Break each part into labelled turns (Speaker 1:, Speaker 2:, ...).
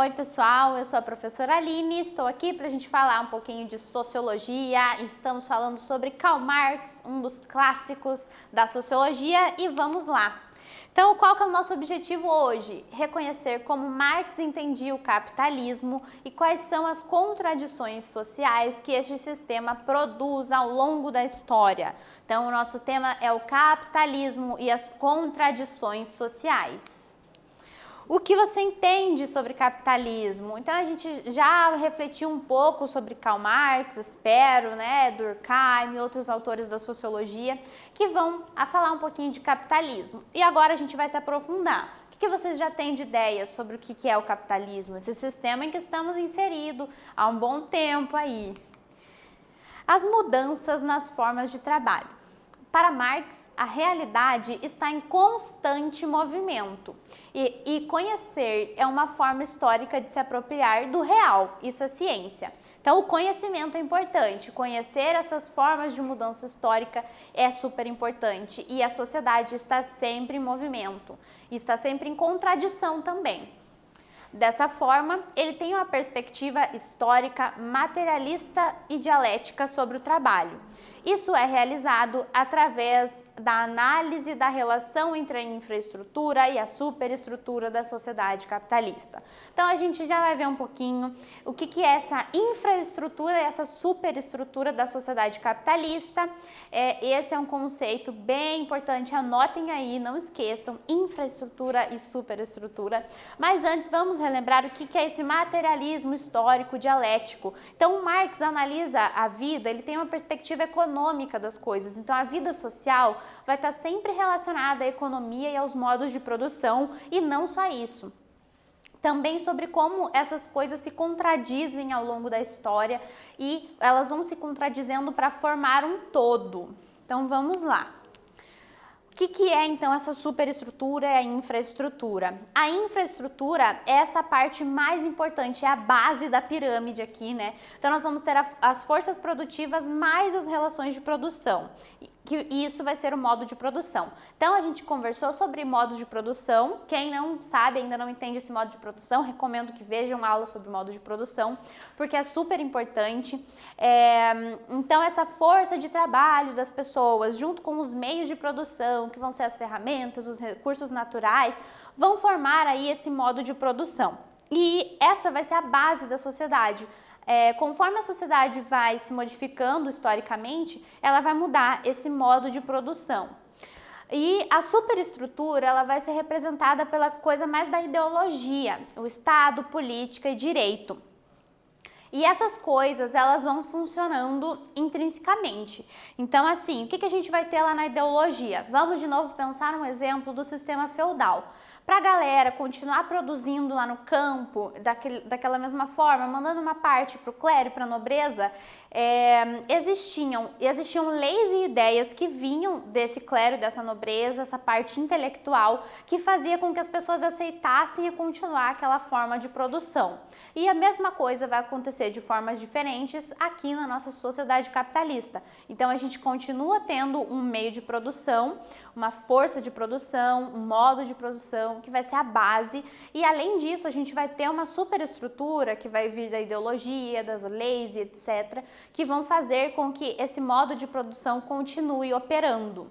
Speaker 1: Oi pessoal, eu sou a professora Aline, estou aqui para a gente falar um pouquinho de sociologia. Estamos falando sobre Karl Marx, um dos clássicos da sociologia, e vamos lá. Então, qual que é o nosso objetivo hoje? Reconhecer como Marx entendia o capitalismo e quais são as contradições sociais que este sistema produz ao longo da história. Então, o nosso tema é o capitalismo e as contradições sociais. O que você entende sobre capitalismo? Então a gente já refletiu um pouco sobre Karl Marx, espero, né, Durkheim e outros autores da sociologia que vão falar um pouquinho de capitalismo. E agora a gente vai se aprofundar. O que vocês já têm de ideia sobre o que é o capitalismo? Esse sistema em que estamos inseridos há um bom tempo aí. As mudanças nas formas de trabalho. Para Marx, a realidade está em constante movimento e conhecer é uma forma histórica de se apropriar do real, isso é ciência. Então, o conhecimento é importante, conhecer essas formas de mudança histórica é super importante e a sociedade está sempre em movimento, está sempre em contradição também. Dessa forma, ele tem uma perspectiva histórica, materialista e dialética sobre o trabalho. Isso é realizado através da análise da relação entre a infraestrutura e a superestrutura da sociedade capitalista. Então, a gente já vai ver um pouquinho o que é essa infraestrutura e essa superestrutura da sociedade capitalista. Esse é um conceito bem importante, anotem aí, não esqueçam, infraestrutura e superestrutura. Mas antes, vamos relembrar o que é esse materialismo histórico dialético. Então, Marx analisa a vida, ele tem uma perspectiva econômica das coisas, então a vida social vai estar sempre relacionada à economia e aos modos de produção e não só isso. Também sobre como essas coisas se contradizem ao longo da história e elas vão se contradizendo para formar um todo. Então vamos lá. O que é então essa superestrutura e a infraestrutura? A infraestrutura é essa parte mais importante, é a base da pirâmide aqui, né? Então nós vamos ter as forças produtivas mais as relações de produção. E isso vai ser o modo de produção. Então a gente conversou sobre modos de produção. Quem não sabe, ainda não entende esse modo de produção, recomendo que vejam uma aula sobre modo de produção, porque é super importante. Então essa força de trabalho das pessoas, junto com os meios de produção, que vão ser as ferramentas, os recursos naturais, vão formar aí esse modo de produção. E essa vai ser a base da sociedade. Conforme a sociedade vai se modificando historicamente, ela vai mudar esse modo de produção. E a superestrutura, ela vai ser representada pela coisa mais da ideologia, o Estado, política e direito. E essas coisas, elas vão funcionando intrinsecamente. Então, assim, o que a gente vai ter lá na ideologia? Vamos de novo pensar um exemplo do sistema feudal. Para a galera continuar produzindo lá no campo, daquela mesma forma, mandando uma parte para o clero e para a nobreza, existiam leis e ideias que vinham desse clero, dessa nobreza, essa parte intelectual, que fazia com que as pessoas aceitassem e continuar aquela forma de produção. E a mesma coisa vai acontecer de formas diferentes aqui na nossa sociedade capitalista. Então, a gente continua tendo um meio de produção, uma força de produção, um modo de produção, que vai ser a base, e além disso a gente vai ter uma superestrutura que vai vir da ideologia, das leis e etc, que vão fazer com que esse modo de produção continue operando.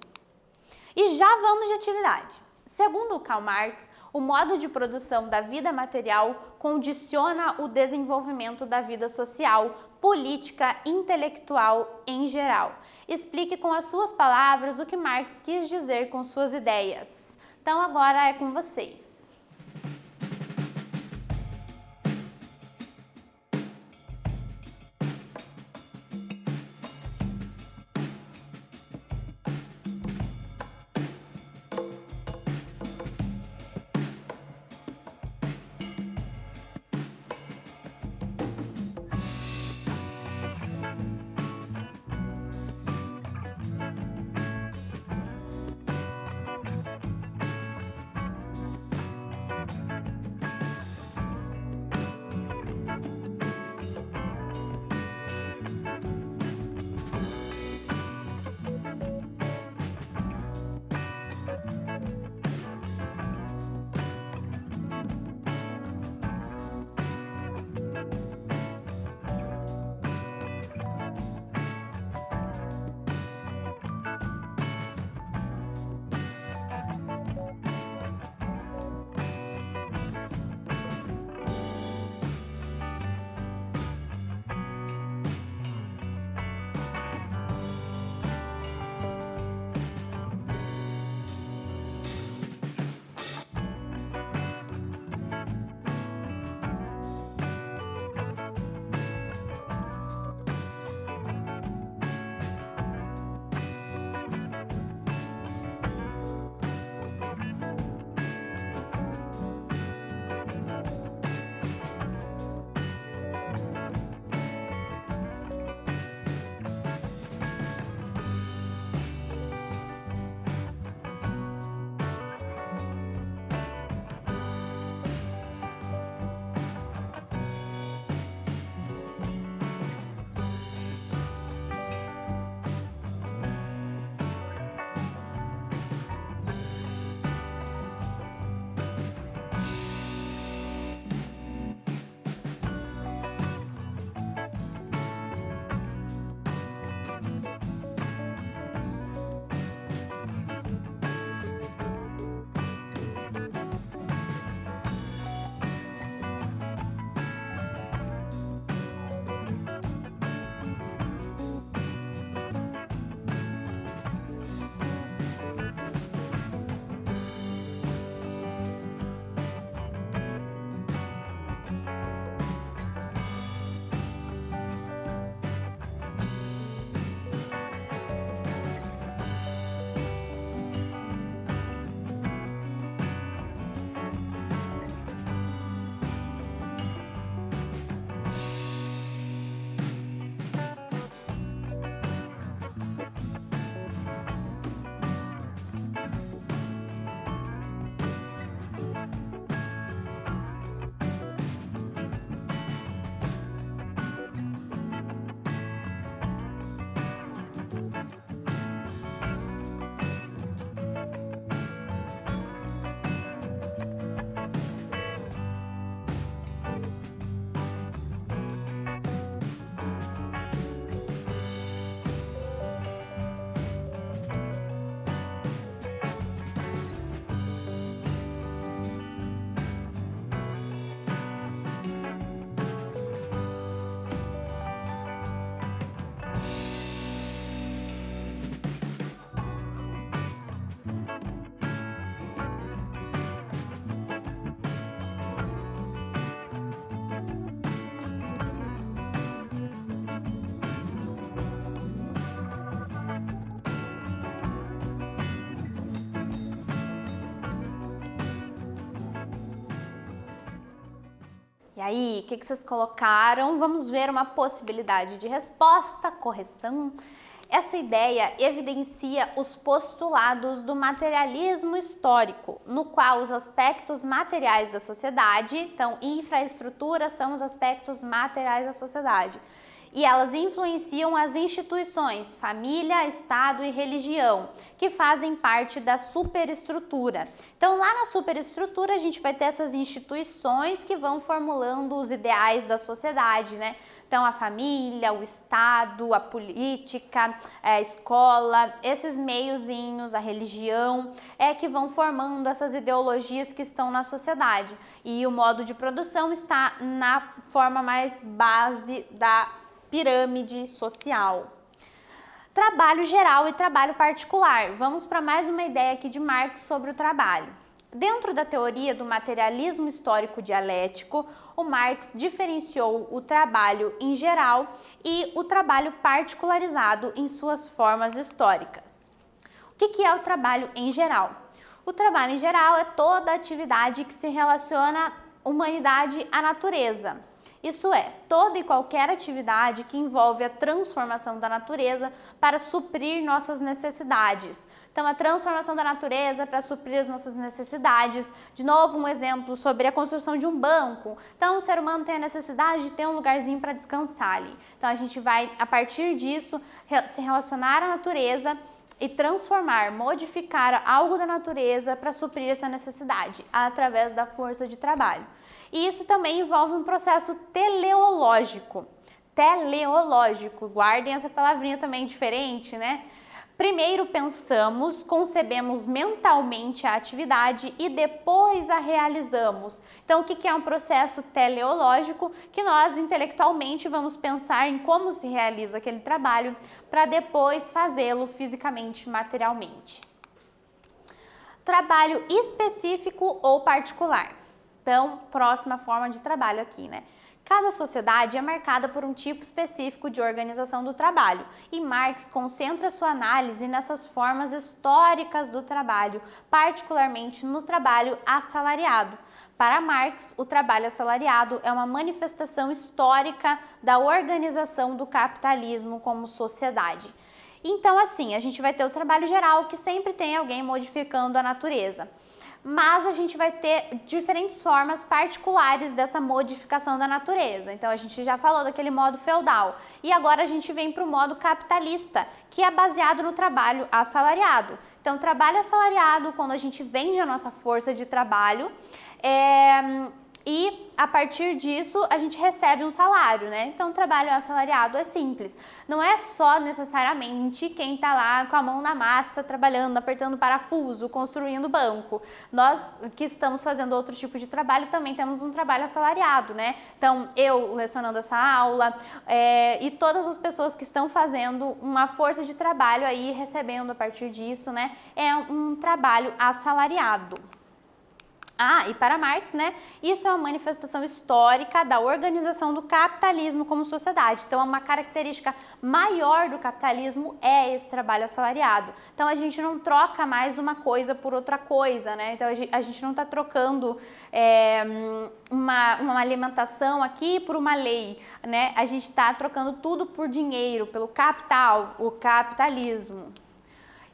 Speaker 1: E já vamos de atividade. Segundo Karl Marx, o modo de produção da vida material condiciona o desenvolvimento da vida social, política, intelectual em geral. Explique com as suas palavras o que Marx quis dizer com suas ideias. Então agora é com vocês. E aí, o que vocês colocaram? Vamos ver uma possibilidade de resposta, correção. Essa ideia evidencia os postulados do materialismo histórico, no qual os aspectos materiais da sociedade, então infraestrutura são os aspectos materiais da sociedade, e elas influenciam as instituições, família, Estado e religião, que fazem parte da superestrutura. Então, lá na superestrutura, a gente vai ter essas instituições que vão formulando os ideais da sociedade, né? Então, a família, o Estado, a política, a escola, esses meiozinhos, a religião, que vão formando essas ideologias que estão na sociedade. E o modo de produção está na forma mais base da pirâmide social. Trabalho geral e trabalho particular. Vamos para mais uma ideia aqui de Marx sobre o trabalho. Dentro da teoria do materialismo histórico dialético, o Marx diferenciou o trabalho em geral e o trabalho particularizado em suas formas históricas. O que é o trabalho em geral? O trabalho em geral é toda atividade que se relaciona à humanidade à natureza. Isso é, toda e qualquer atividade que envolve a transformação da natureza para suprir nossas necessidades. Então, a transformação da natureza para suprir as nossas necessidades. De novo, um exemplo sobre a construção de um banco. Então, o ser humano tem a necessidade de ter um lugarzinho para descansar ali. Então, a gente vai, a partir disso, se relacionar à natureza e transformar, modificar algo da natureza para suprir essa necessidade, através da força de trabalho. E isso também envolve um processo teleológico. Teleológico, guardem essa palavrinha também diferente, né? Primeiro pensamos, concebemos mentalmente a atividade e depois a realizamos. Então, o que é um processo teleológico? Que nós intelectualmente vamos pensar em como se realiza aquele trabalho para depois fazê-lo fisicamente, materialmente. Trabalho específico ou particular. Então, próxima forma de trabalho aqui, né? Cada sociedade é marcada por um tipo específico de organização do trabalho e Marx concentra sua análise nessas formas históricas do trabalho, particularmente no trabalho assalariado. Para Marx, o trabalho assalariado é uma manifestação histórica da organização do capitalismo como sociedade. Então, assim, a gente vai ter o trabalho geral, que sempre tem alguém modificando a natureza. Mas a gente vai ter diferentes formas particulares dessa modificação da natureza. Então, a gente já falou daquele modo feudal. E agora a gente vem para o modo capitalista, que é baseado no trabalho assalariado. Então, trabalho assalariado, quando a gente vende a nossa força de trabalho, e a partir disso a gente recebe um salário, né? Então, o trabalho assalariado é simples. Não é só necessariamente quem está lá com a mão na massa, trabalhando, apertando parafuso, construindo banco. Nós que estamos fazendo outro tipo de trabalho também temos um trabalho assalariado, né? Então, eu lecionando essa aula e todas as pessoas que estão fazendo uma força de trabalho aí, recebendo a partir disso, né? É um trabalho assalariado. E para Marx, né, isso é uma manifestação histórica da organização do capitalismo como sociedade. Então, uma característica maior do capitalismo é esse trabalho assalariado. Então, a gente não troca mais uma coisa por outra coisa, né? Então, a gente não está trocando uma alimentação aqui por uma lei, né? A gente está trocando tudo por dinheiro, pelo capital, o capitalismo.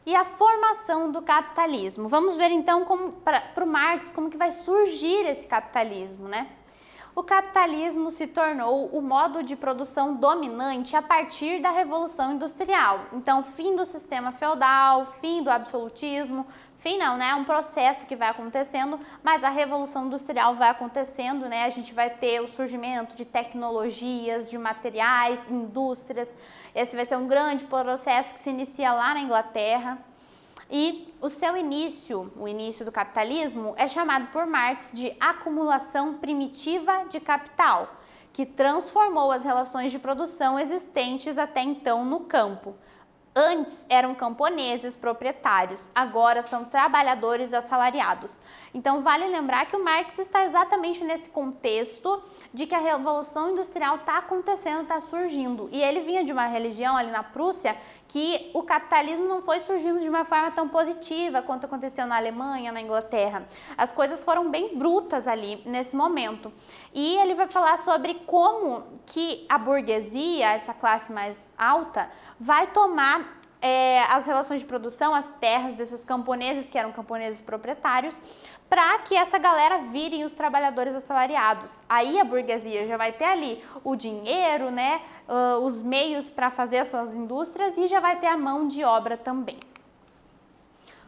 Speaker 1: E a formação do capitalismo. Vamos ver então para o Marx como que vai surgir esse capitalismo, né? O capitalismo se tornou o modo de produção dominante a partir da Revolução Industrial. Então, fim do sistema feudal, fim do absolutismo, fim não, né? É um processo que vai acontecendo, mas a Revolução Industrial vai acontecendo, né? A gente vai ter o surgimento de tecnologias, de materiais, indústrias. Esse vai ser um grande processo que se inicia lá na Inglaterra. E o seu início, o início do capitalismo, é chamado por Marx de acumulação primitiva de capital, que transformou as relações de produção existentes até então no campo. Antes eram camponeses proprietários, agora são trabalhadores assalariados. Então vale lembrar que o Marx está exatamente nesse contexto de que a Revolução Industrial está acontecendo, está surgindo. E ele vinha de uma religião ali na Prússia que o capitalismo não foi surgindo de uma forma tão positiva quanto aconteceu na Alemanha, na Inglaterra. As coisas foram bem brutas ali nesse momento. E ele vai falar sobre como que a burguesia, essa classe mais alta, vai tomar as relações de produção, as terras desses camponeses, que eram camponeses proprietários, para que essa galera virem os trabalhadores assalariados. Aí a burguesia já vai ter ali o dinheiro, né, os meios para fazer as suas indústrias e já vai ter a mão de obra também.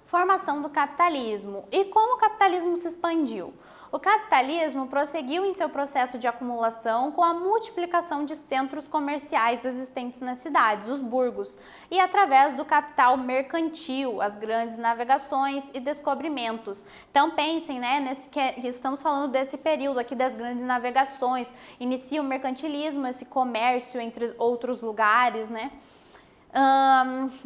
Speaker 1: Formação do capitalismo. E como o capitalismo se expandiu? O capitalismo prosseguiu em seu processo de acumulação com a multiplicação de centros comerciais existentes nas cidades, os burgos, e através do capital mercantil, as grandes navegações e descobrimentos. Então pensem, né, que estamos falando desse período aqui das grandes navegações, inicia o mercantilismo, esse comércio entre outros lugares, né?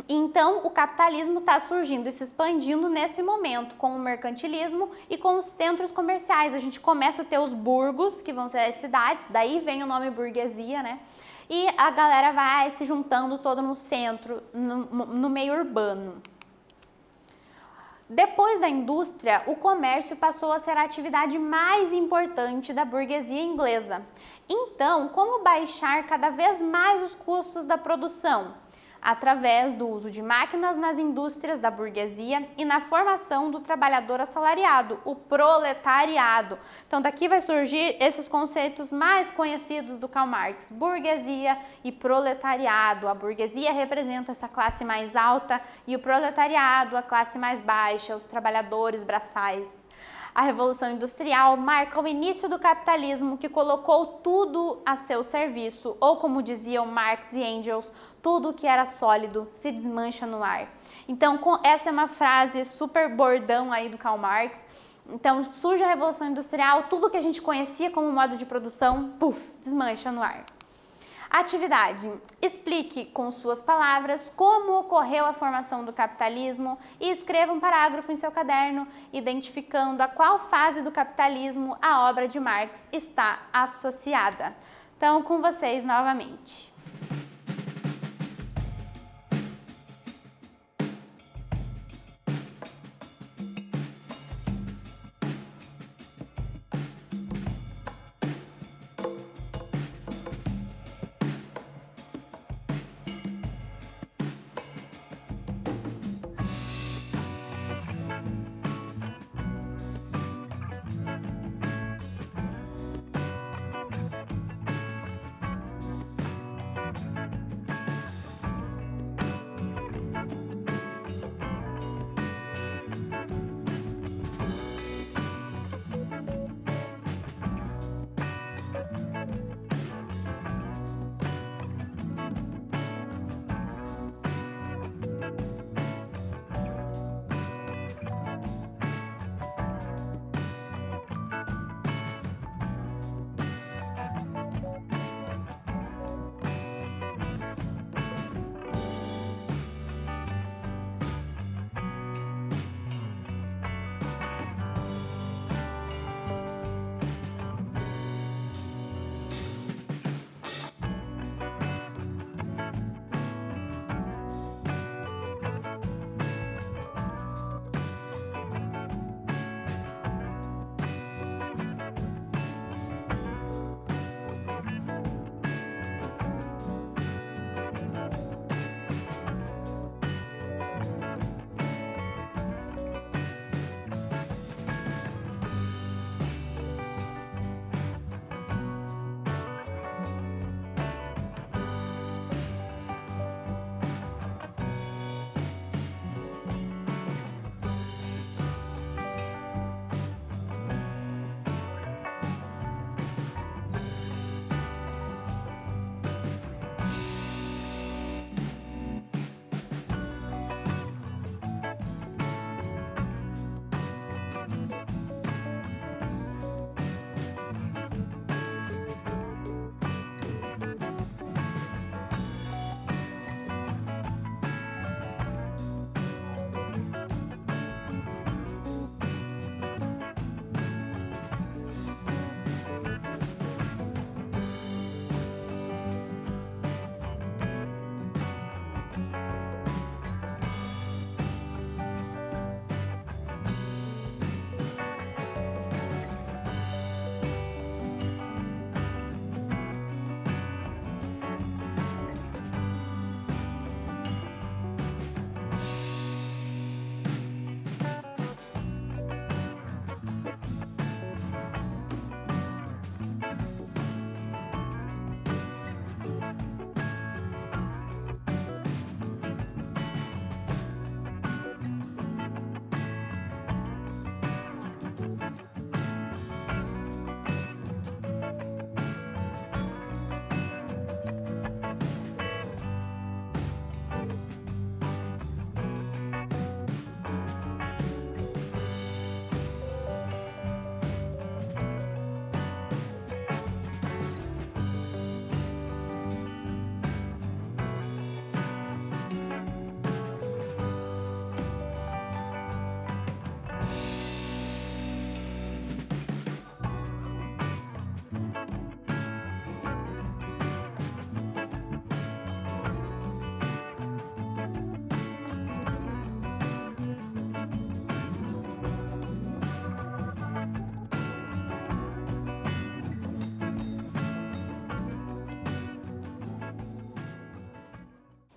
Speaker 1: Então o capitalismo está surgindo e se expandindo nesse momento com o mercantilismo e com os centros comerciais. A gente começa a ter os burgos, que vão ser as cidades, daí vem o nome burguesia, né? E a galera vai se juntando todo no centro, no meio urbano. Depois da indústria, o comércio passou a ser a atividade mais importante da burguesia inglesa. Então, como baixar cada vez mais os custos da produção? Através do uso de máquinas nas indústrias da burguesia e na formação do trabalhador assalariado, o proletariado. Então daqui vai surgir esses conceitos mais conhecidos do Karl Marx, burguesia e proletariado. A burguesia representa essa classe mais alta e o proletariado, a classe mais baixa, os trabalhadores braçais. A Revolução Industrial marca o início do capitalismo que colocou tudo a seu serviço, ou como diziam Marx e Engels, tudo que era sólido se desmancha no ar. Então, essa é uma frase super bordão aí do Karl Marx. Então, surge a Revolução Industrial, tudo que a gente conhecia como modo de produção, puf, desmancha no ar. Atividade. Explique com suas palavras como ocorreu a formação do capitalismo e escreva um parágrafo em seu caderno identificando a qual fase do capitalismo a obra de Marx está associada. Então, com vocês novamente.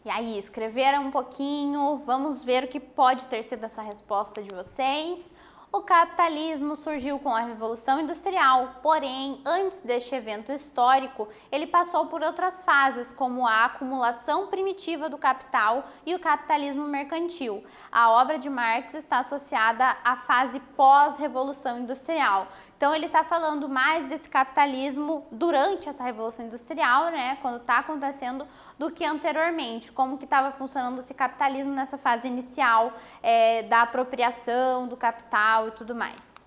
Speaker 1: E aí, escreveram um pouquinho, vamos ver o que pode ter sido essa resposta de vocês. O capitalismo surgiu com a Revolução Industrial, porém, antes deste evento histórico, ele passou por outras fases, como a acumulação primitiva do capital e o capitalismo mercantil. A obra de Marx está associada à fase pós-Revolução Industrial. Então, ele está falando mais desse capitalismo durante essa Revolução Industrial, né, quando está acontecendo, do que anteriormente, como que estava funcionando esse capitalismo nessa fase inicial da apropriação do capital e tudo mais.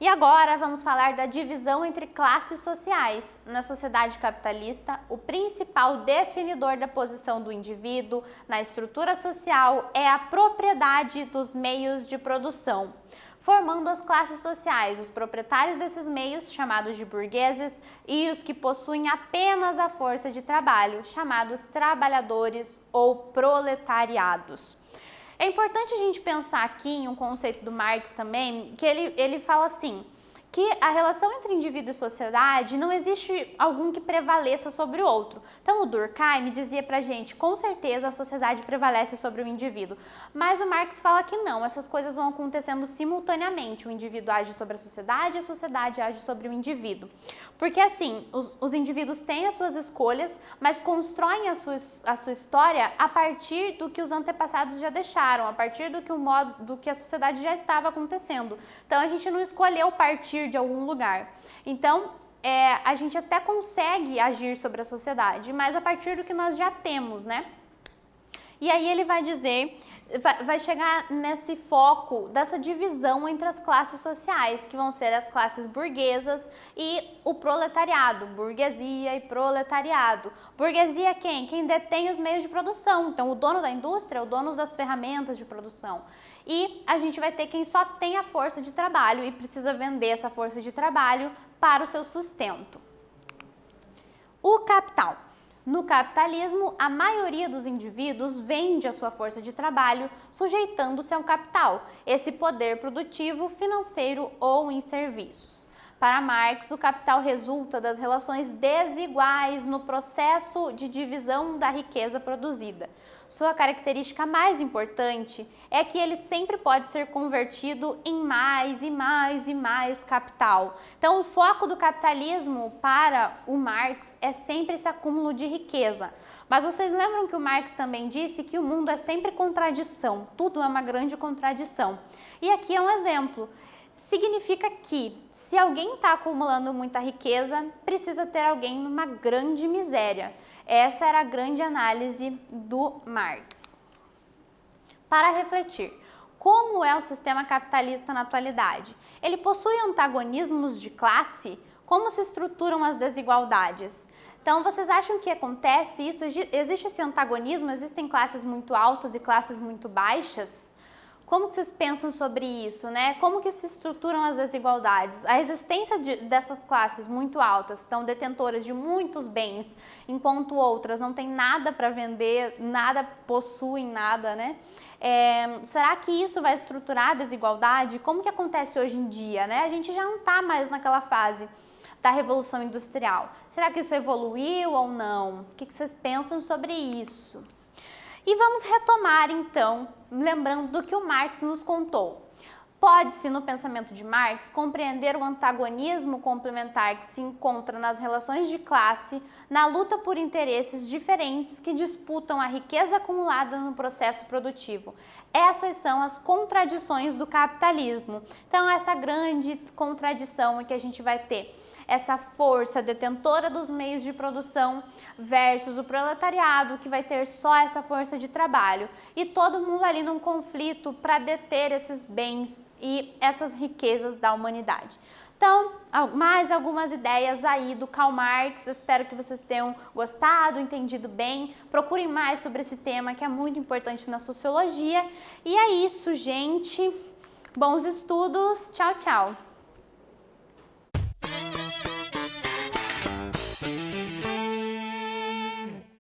Speaker 1: E agora vamos falar da divisão entre classes sociais. Na sociedade capitalista, o principal definidor da posição do indivíduo na estrutura social é a propriedade dos meios de produção, formando as classes sociais, os proprietários desses meios, chamados de burgueses, e os que possuem apenas a força de trabalho, chamados trabalhadores ou proletariados. É importante a gente pensar aqui em um conceito do Marx também, que ele fala assim, que a relação entre indivíduo e sociedade não existe algum que prevaleça sobre o outro. Então o Durkheim dizia pra gente, com certeza a sociedade prevalece sobre o indivíduo, mas o Marx fala que não, essas coisas vão acontecendo simultaneamente, o indivíduo age sobre a sociedade age sobre o indivíduo. Porque assim, os indivíduos têm as suas escolhas, mas constroem a sua história a partir do que os antepassados já deixaram, a partir do que a sociedade já estava acontecendo. Então a gente não escolheu partir de algum lugar. Então, a gente até consegue agir sobre a sociedade, mas a partir do que nós já temos, né? E aí ele vai dizer, vai chegar nesse foco dessa divisão entre as classes sociais, que vão ser as classes burguesas e o proletariado, burguesia e proletariado. Burguesia é quem? Quem detém os meios de produção, então o dono da indústria é o dono das ferramentas de produção. E a gente vai ter quem só tem a força de trabalho e precisa vender essa força de trabalho para o seu sustento. O capital. No capitalismo, a maioria dos indivíduos vende a sua força de trabalho, sujeitando-se ao capital, esse poder produtivo, financeiro ou em serviços. Para Marx, o capital resulta das relações desiguais no processo de divisão da riqueza produzida. Sua característica mais importante é que ele sempre pode ser convertido em mais e mais e mais capital. Então, o foco do capitalismo para o Marx é sempre esse acúmulo de riqueza. Mas vocês lembram que o Marx também disse que o mundo é sempre contradição, tudo é uma grande contradição. E aqui é um exemplo. Significa que, se alguém está acumulando muita riqueza, precisa ter alguém numa grande miséria. Essa era a grande análise do Marx. Para refletir, como é o sistema capitalista na atualidade? Ele possui antagonismos de classe? Como se estruturam as desigualdades? Então, vocês acham que acontece isso? Existe esse antagonismo? Existem classes muito altas e classes muito baixas? Como que vocês pensam sobre isso, né? Como que se estruturam as desigualdades? A existência dessas classes muito altas, estão detentoras de muitos bens, enquanto outras não têm nada para vender, nada possuem nada, né? Será que isso vai estruturar a desigualdade? Como que acontece hoje em dia, né? A gente já não está mais naquela fase da Revolução Industrial. Será que isso evoluiu ou não? O que vocês pensam sobre isso? E vamos retomar, então, lembrando do que o Marx nos contou. Pode-se, no pensamento de Marx, compreender o antagonismo complementar que se encontra nas relações de classe, na luta por interesses diferentes que disputam a riqueza acumulada no processo produtivo. Essas são as contradições do capitalismo. Então, essa grande contradição é que a gente vai ter essa força detentora dos meios de produção versus o proletariado, que vai ter só essa força de trabalho. E todo mundo ali num conflito para deter esses bens e essas riquezas da humanidade. Então, mais algumas ideias aí do Karl Marx, espero que vocês tenham gostado, entendido bem. Procurem mais sobre esse tema que é muito importante na sociologia. E é isso, gente. Bons estudos. Tchau, tchau.